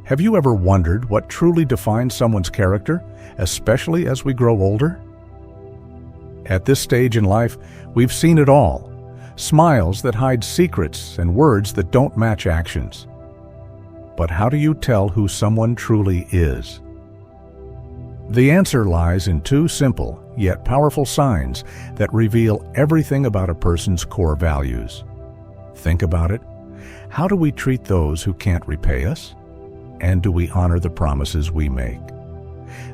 Have you ever wondered what truly defines someone's character, especially as we grow older? At this stage in life, we've seen it all. Smiles that hide secrets and words that don't match actions. But how do you tell who someone truly is? The answer lies in two simple, yet powerful signs that reveal everything about a person's core values. Think about it. How do we treat those who can't repay us? And do we honor the promises we make?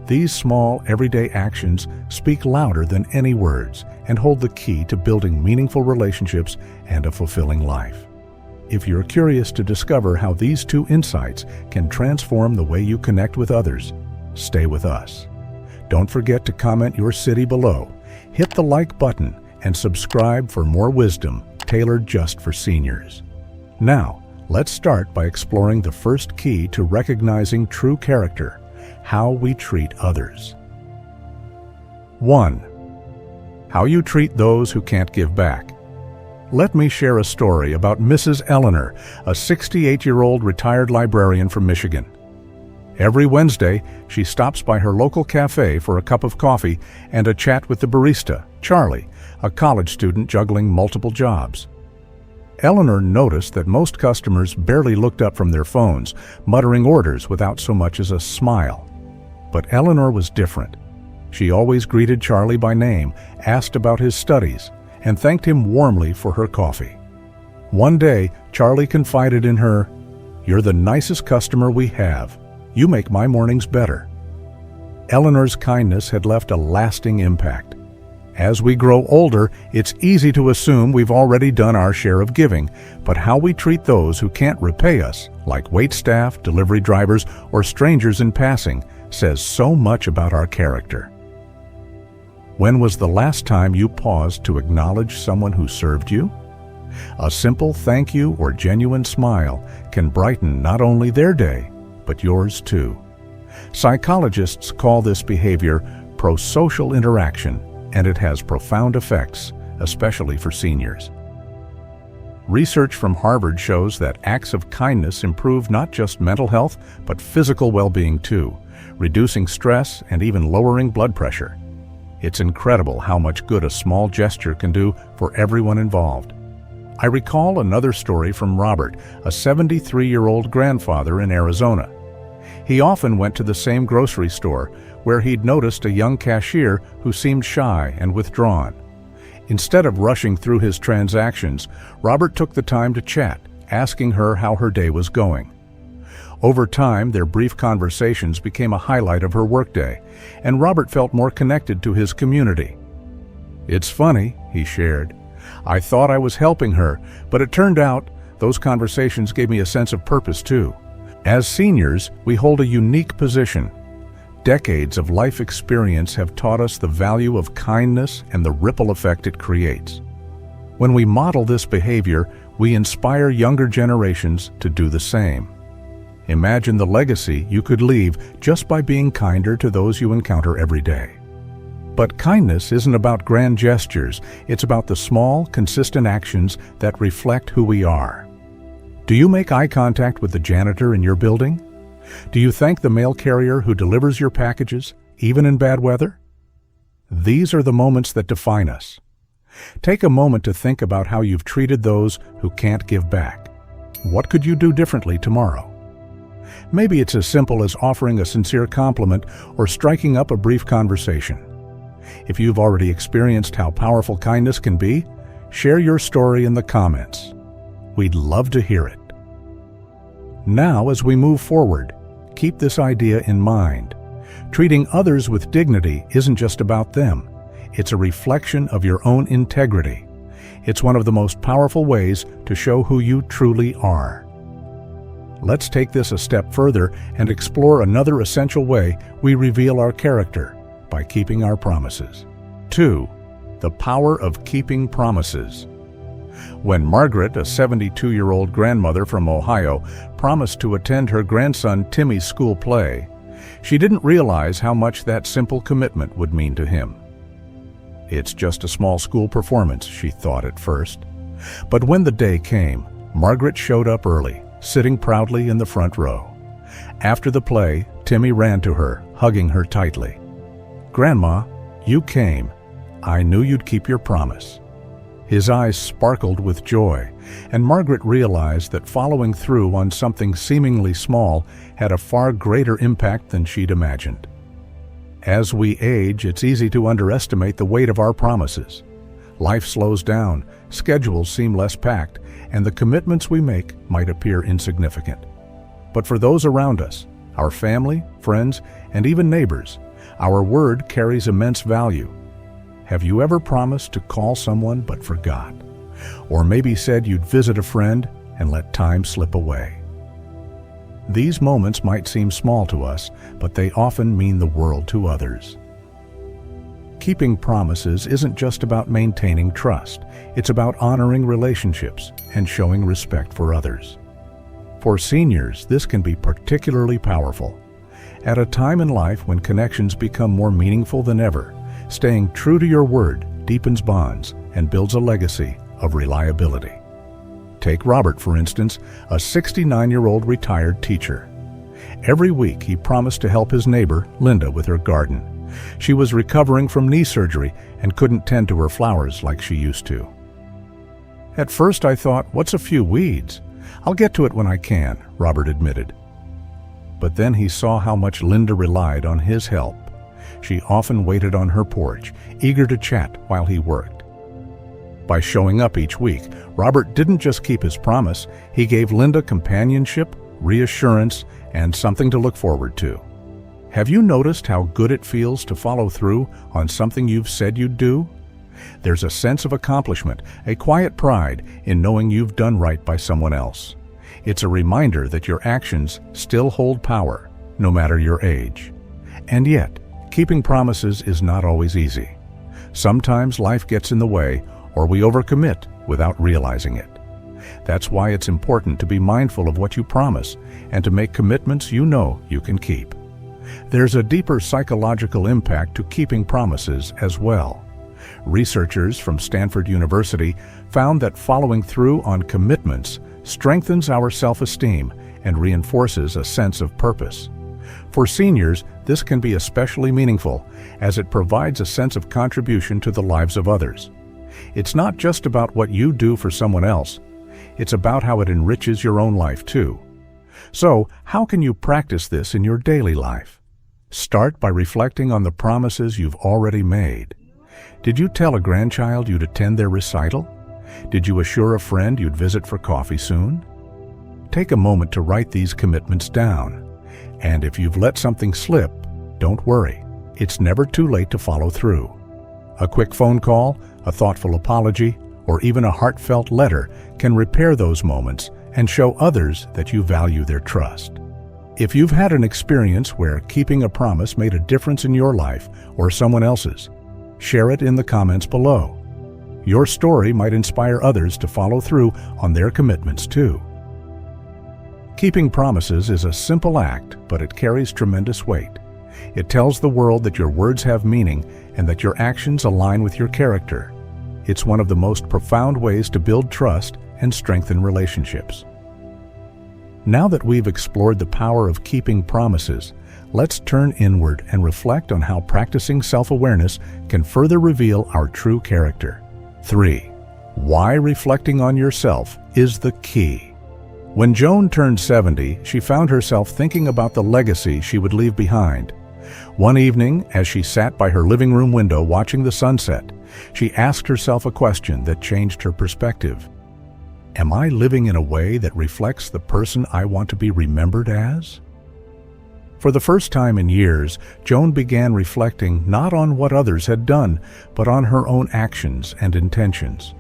These small, everyday actions speak louder than any words and hold the key to building meaningful relationships and a fulfilling life. If you're curious to discover how these two insights can transform the way you connect with others, stay with us. Don't forget to comment your city below, hit the like button, and subscribe for more wisdom tailored just for seniors. Now, let's start by exploring the first key to recognizing true character: how we treat others. 1. How you treat those who can't give back. Let me share a story about Mrs. Eleanor, a 68-year-old retired librarian from Michigan. Every Wednesday, she stops by her local cafe for a cup of coffee and a chat with the barista, Charlie, a college student juggling multiple jobs. Eleanor noticed that most customers barely looked up from their phones, muttering orders without so much as a smile. But Eleanor was different. She always greeted Charlie by name, asked about his studies, and thanked him warmly for her coffee. One day, Charlie confided in her, "You're the nicest customer we have. You make my mornings better." Eleanor's kindness had left a lasting impact. As we grow older, it's easy to assume we've already done our share of giving, but how we treat those who can't repay us, like waitstaff, delivery drivers, or strangers in passing, says so much about our character. When was the last time you paused to acknowledge someone who served you? A simple thank you or genuine smile can brighten not only their day, but yours too. Psychologists call this behavior prosocial interaction, and it has profound effects, especially for seniors. Research from Harvard shows that acts of kindness improve not just mental health, but physical well-being too, reducing stress and even lowering blood pressure. It's incredible how much good a small gesture can do for everyone involved. I recall another story from Robert, a 73-year-old grandfather in Arizona. He often went to the same grocery store, where he'd noticed a young cashier who seemed shy and withdrawn. Instead of rushing through his transactions, Robert took the time to chat, asking her how her day was going. Over time, their brief conversations became a highlight of her workday, and Robert felt more connected to his community. "It's funny," he shared. "I thought I was helping her, but it turned out those conversations gave me a sense of purpose too." As seniors, we hold a unique position. Decades of life experience have taught us the value of kindness and the ripple effect it creates. When we model this behavior, we inspire younger generations to do the same. Imagine the legacy you could leave just by being kinder to those you encounter every day. But kindness isn't about grand gestures, it's about the small, consistent actions that reflect who we are. Do you make eye contact with the janitor in your building? Do you thank the mail carrier who delivers your packages, even in bad weather? These are the moments that define us. Take a moment to think about how you've treated those who can't give back. What could you do differently tomorrow? Maybe it's as simple as offering a sincere compliment or striking up a brief conversation. If you've already experienced how powerful kindness can be, share your story in the comments. We'd love to hear it. Now, as we move forward, keep this idea in mind. Treating others with dignity isn't just about them. It's a reflection of your own integrity. It's one of the most powerful ways to show who you truly are. Let's take this a step further and explore another essential way we reveal our character: by keeping our promises. 2. The power of keeping promises. When Margaret, a 72-year-old grandmother from Ohio, promised to attend her grandson Timmy's school play, she didn't realize how much that simple commitment would mean to him. It's just a small school performance, she thought at first. But when the day came, Margaret showed up early, sitting proudly in the front row. After the play, Timmy ran to her, hugging her tightly. "Grandma, you came. I knew you'd keep your promise." His eyes sparkled with joy, and Margaret realized that following through on something seemingly small had a far greater impact than she'd imagined. As we age, it's easy to underestimate the weight of our promises. Life slows down, schedules seem less packed, and the commitments we make might appear insignificant. But for those around us, our family, friends, and even neighbors, our word carries immense value. Have you ever promised to call someone but forgot? Or maybe said you'd visit a friend and let time slip away? These moments might seem small to us, but they often mean the world to others. Keeping promises isn't just about maintaining trust. It's about honoring relationships and showing respect for others. For seniors, this can be particularly powerful. At a time in life when connections become more meaningful than ever, staying true to your word deepens bonds and builds a legacy of reliability. Take Robert, for instance, a 69-year-old retired teacher. Every week he promised to help his neighbor, Linda, with her garden. She was recovering from knee surgery and couldn't tend to her flowers like she used to. "At first I thought, what's a few weeds? I'll get to it when I can," Robert admitted. But then he saw how much Linda relied on his help. She often waited on her porch, eager to chat while he worked. By showing up each week, Robert didn't just keep his promise, he gave Linda companionship, reassurance, and something to look forward to. Have you noticed how good it feels to follow through on something you've said you'd do? There's a sense of accomplishment, a quiet pride in knowing you've done right by someone else. It's a reminder that your actions still hold power, no matter your age. And yet, keeping promises is not always easy. Sometimes life gets in the way, or we overcommit without realizing it. That's why it's important to be mindful of what you promise and to make commitments you know you can keep. There's a deeper psychological impact to keeping promises as well. Researchers from Stanford University found that following through on commitments strengthens our self-esteem and reinforces a sense of purpose. For seniors, this can be especially meaningful as it provides a sense of contribution to the lives of others. It's not just about what you do for someone else, it's about how it enriches your own life too. So, how can you practice this in your daily life? Start by reflecting on the promises you've already made. Did you tell a grandchild you'd attend their recital? Did you assure a friend you'd visit for coffee soon? Take a moment to write these commitments down. And if you've let something slip, don't worry. It's never too late to follow through. A quick phone call, a thoughtful apology, or even a heartfelt letter can repair those moments and show others that you value their trust. If you've had an experience where keeping a promise made a difference in your life or someone else's, share it in the comments below. Your story might inspire others to follow through on their commitments too. Keeping promises is a simple act, but it carries tremendous weight. It tells the world that your words have meaning and that your actions align with your character. It's one of the most profound ways to build trust and strengthen relationships. Now that we've explored the power of keeping promises, let's turn inward and reflect on how practicing self-awareness can further reveal our true character. 3. Why reflecting on yourself is the key. When Joan turned 70, she found herself thinking about the legacy she would leave behind. One evening, as she sat by her living room window watching the sunset, she asked herself a question that changed her perspective. Am I living in a way that reflects the person I want to be remembered as? For the first time in years, Joan began reflecting not on what others had done, but on her own actions and intentions.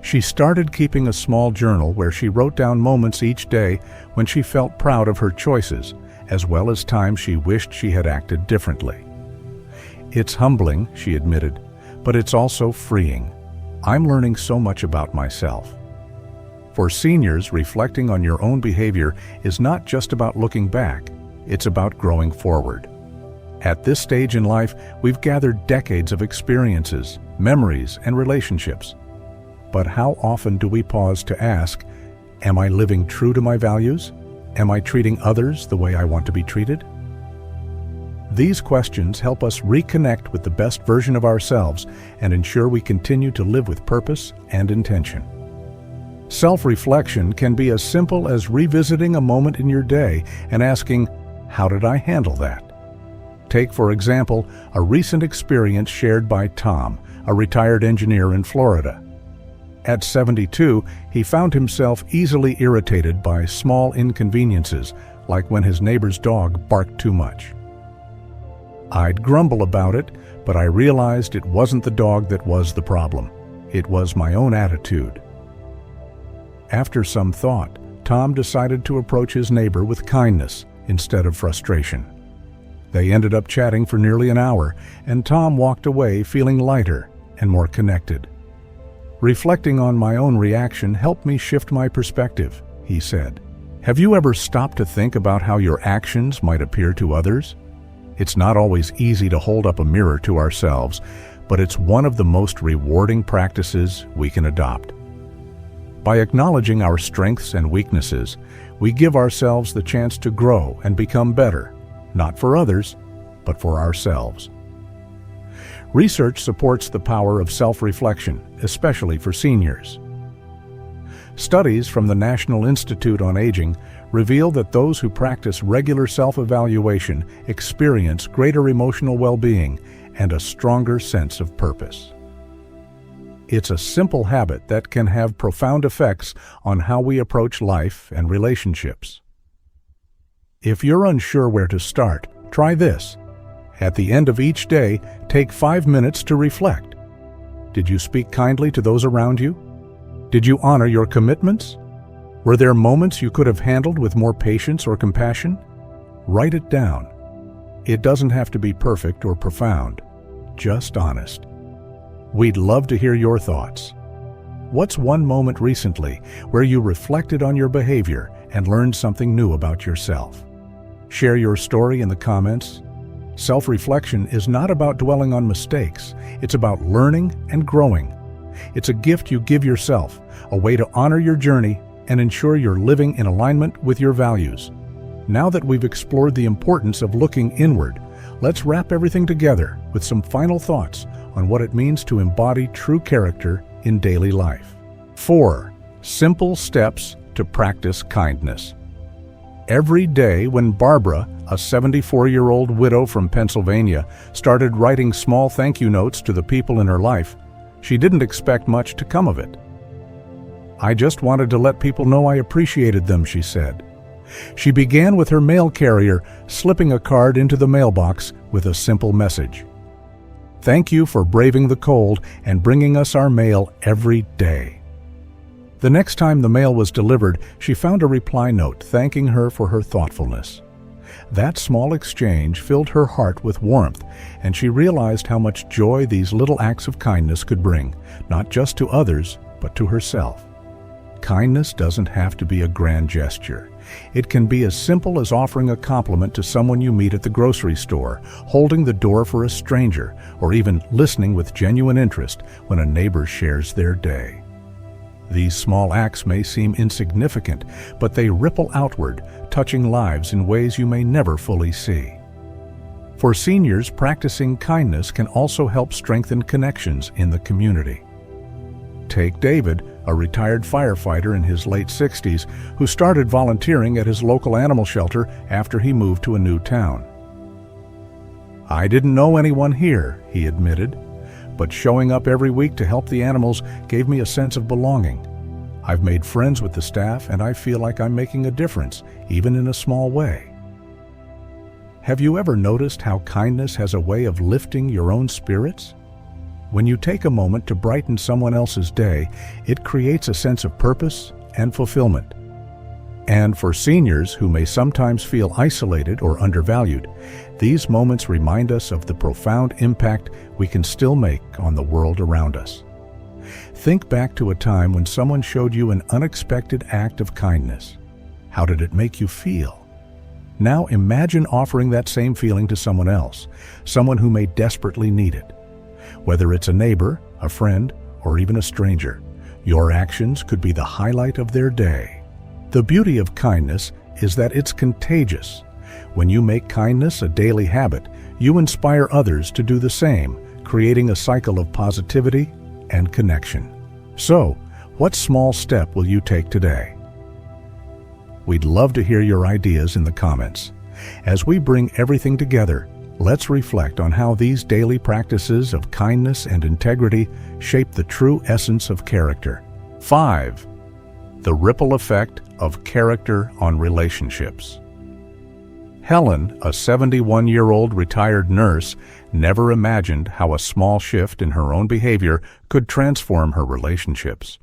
She started keeping a small journal where she wrote down moments each day when she felt proud of her choices, as well as times she wished she had acted differently. It's humbling, she admitted, but it's also freeing. I'm learning so much about myself. For seniors, reflecting on your own behavior is not just about looking back, it's about growing forward. At this stage in life, we've gathered decades of experiences, memories, and relationships. But how often do we pause to ask, am I living true to my values? Am I treating others the way I want to be treated? These questions help us reconnect with the best version of ourselves and ensure we continue to live with purpose and intention. Self-reflection can be as simple as revisiting a moment in your day and asking, how did I handle that? Take, for example, a recent experience shared by Tom, a retired engineer in Florida. At 72, he found himself easily irritated by small inconveniences, like when his neighbor's dog barked too much. I'd grumble about it, but I realized it wasn't the dog that was the problem. It was my own attitude. After some thought, Tom decided to approach his neighbor with kindness instead of frustration. They ended up chatting for nearly an hour, and Tom walked away feeling lighter and more connected. Reflecting on my own reaction helped me shift my perspective, he said. Have you ever stopped to think about how your actions might appear to others? It's not always easy to hold up a mirror to ourselves, but it's one of the most rewarding practices we can adopt. By acknowledging our strengths and weaknesses, we give ourselves the chance to grow and become better, not for others, but for ourselves. Research supports the power of self-reflection, especially for seniors. Studies from the National Institute on Aging reveal that those who practice regular self-evaluation experience greater emotional well-being and a stronger sense of purpose. It's a simple habit that can have profound effects on how we approach life and relationships. If you're unsure where to start, try this. At the end of each day, take 5 minutes to reflect. Did you speak kindly to those around you? Did you honor your commitments? Were there moments you could have handled with more patience or compassion? Write it down. It doesn't have to be perfect or profound, just honest. We'd love to hear your thoughts. What's one moment recently where you reflected on your behavior and learned something new about yourself? Share your story in the comments. Self-reflection is not about dwelling on mistakes. It's about learning and growing. It's a gift you give yourself, a way to honor your journey and ensure you're living in alignment with your values. Now that we've explored the importance of looking inward, let's wrap everything together with some final thoughts on what it means to embody true character in daily life. 4. Simple steps to practice kindness. Every day when Barbara, a 74-year-old widow from Pennsylvania, started writing small thank you notes to the people in her life, she didn't expect much to come of it. I just wanted to let people know I appreciated them, she said. She began with her mail carrier slipping a card into the mailbox with a simple message. Thank you for braving the cold and bringing us our mail every day. The next time the mail was delivered, she found a reply note thanking her for her thoughtfulness. That small exchange filled her heart with warmth, and she realized how much joy these little acts of kindness could bring, not just to others, but to herself. Kindness doesn't have to be a grand gesture. It can be as simple as offering a compliment to someone you meet at the grocery store, holding the door for a stranger, or even listening with genuine interest when a neighbor shares their day. These small acts may seem insignificant, but they ripple outward, touching lives in ways you may never fully see. For seniors, practicing kindness can also help strengthen connections in the community. Take David, a retired firefighter in his late 60s, who started volunteering at his local animal shelter after he moved to a new town. I didn't know anyone here, he admitted, but showing up every week to help the animals gave me a sense of belonging. I've made friends with the staff, and I feel like I'm making a difference, even in a small way. Have you ever noticed how kindness has a way of lifting your own spirits? When you take a moment to brighten someone else's day, it creates a sense of purpose and fulfillment. And for seniors who may sometimes feel isolated or undervalued, these moments remind us of the profound impact we can still make on the world around us. Think back to a time when someone showed you an unexpected act of kindness. How did it make you feel? Now imagine offering that same feeling to someone else, someone who may desperately need it. Whether it's a neighbor, a friend, or even a stranger, your actions could be the highlight of their day. The beauty of kindness is that it's contagious. When you make kindness a daily habit, you inspire others to do the same, creating a cycle of positivity and connection. So, what small step will you take today? We'd love to hear your ideas in the comments. As we bring everything together, let's reflect on how these daily practices of kindness and integrity shape the true essence of character. 5. The ripple effect of character on relationships. Helen, a 71-year-old retired nurse, never imagined how a small shift in her own behavior could transform her relationships.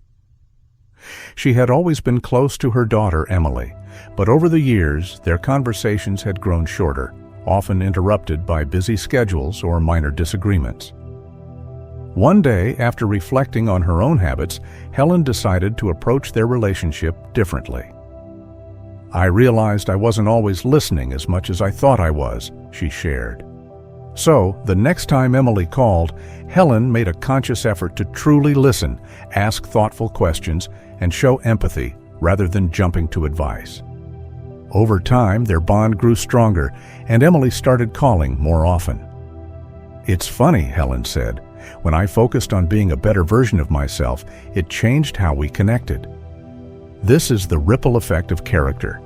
She had always been close to her daughter, Emily, but over the years, their conversations had grown shorter, often interrupted by busy schedules or minor disagreements. One day, after reflecting on her own habits, Helen decided to approach their relationship differently. "I realized I wasn't always listening as much as I thought I was," she shared. So, the next time Emily called, Helen made a conscious effort to truly listen, ask thoughtful questions, and show empathy rather than jumping to advice. Over time, their bond grew stronger, and Emily started calling more often. "It's funny," Helen said. "When I focused on being a better version of myself, it changed how we connected." This is the ripple effect of character.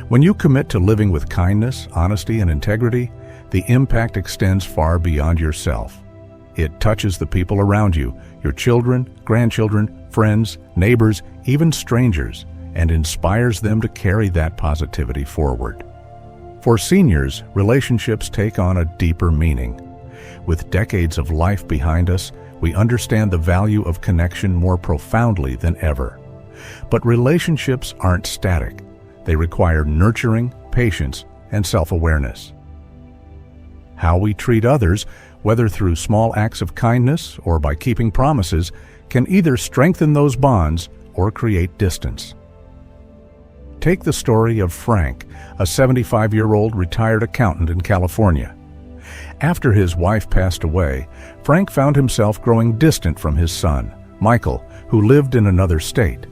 When you commit to living with kindness, honesty, and integrity, the impact extends far beyond yourself. It touches the people around you, your children, grandchildren, friends, neighbors, even strangers, and inspires them to carry that positivity forward. For seniors, relationships take on a deeper meaning. With decades of life behind us, we understand the value of connection more profoundly than ever. But relationships aren't static. They require nurturing, patience, and self-awareness. How we treat others, whether through small acts of kindness or by keeping promises, can either strengthen those bonds or create distance. Take the story of Frank, a 75-year-old retired accountant in California. After his wife passed away, Frank found himself growing distant from his son, Michael, who lived in another state.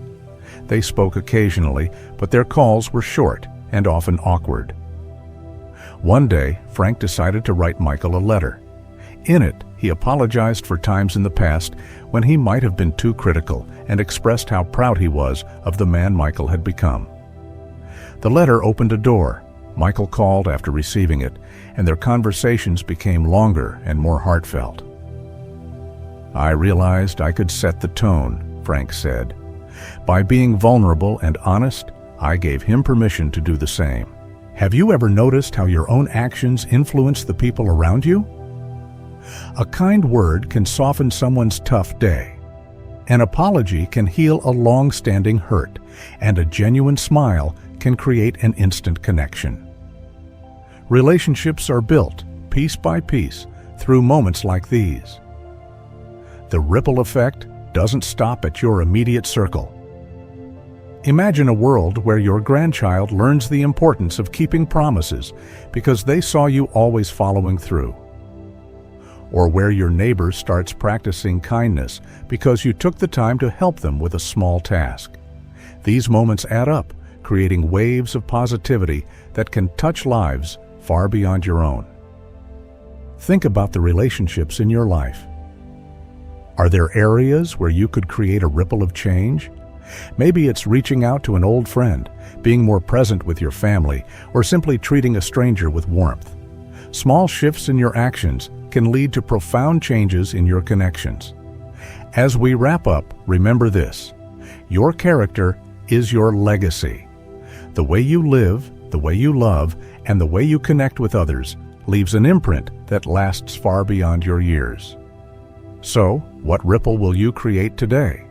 They spoke occasionally, but their calls were short and often awkward. One day, Frank decided to write Michael a letter. In it, he apologized for times in the past when he might have been too critical and expressed how proud he was of the man Michael had become. The letter opened a door. Michael called after receiving it, and their conversations became longer and more heartfelt. "I realized I could set the tone," Frank said. "By being vulnerable and honest, I gave him permission to do the same." Have you ever noticed how your own actions influence the people around you? A kind word can soften someone's tough day. An apology can heal a long-standing hurt, and a genuine smile can create an instant connection. Relationships are built, piece by piece, through moments like these. The ripple effect doesn't stop at your immediate circle. Imagine a world where your grandchild learns the importance of keeping promises because they saw you always following through. Or where your neighbor starts practicing kindness because you took the time to help them with a small task. These moments add up, creating waves of positivity that can touch lives far beyond your own. Think about the relationships in your life. Are there areas where you could create a ripple of change? Maybe it's reaching out to an old friend, being more present with your family, or simply treating a stranger with warmth. Small shifts in your actions can lead to profound changes in your connections. As we wrap up, remember this: your character is your legacy. The way you live, the way you love, and the way you connect with others leaves an imprint that lasts far beyond your years. So, what ripple will you create today?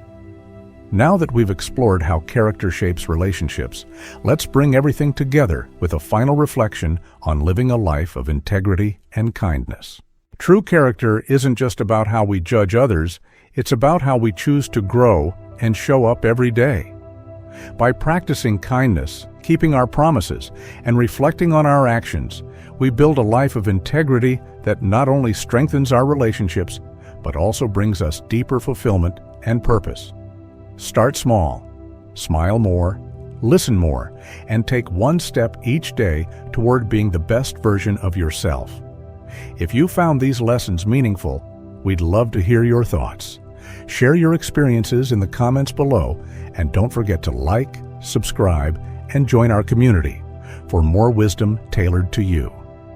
Now that we've explored how character shapes relationships, let's bring everything together with a final reflection on living a life of integrity and kindness. True character isn't just about how we judge others, it's about how we choose to grow and show up every day. By practicing kindness, keeping our promises, and reflecting on our actions, we build a life of integrity that not only strengthens our relationships, but also brings us deeper fulfillment and purpose. Start small, smile more, listen more, and take one step each day toward being the best version of yourself. If you found these lessons meaningful, we'd love to hear your thoughts. Share your experiences in the comments below, and don't forget to like, subscribe, and join our community for more wisdom tailored to you.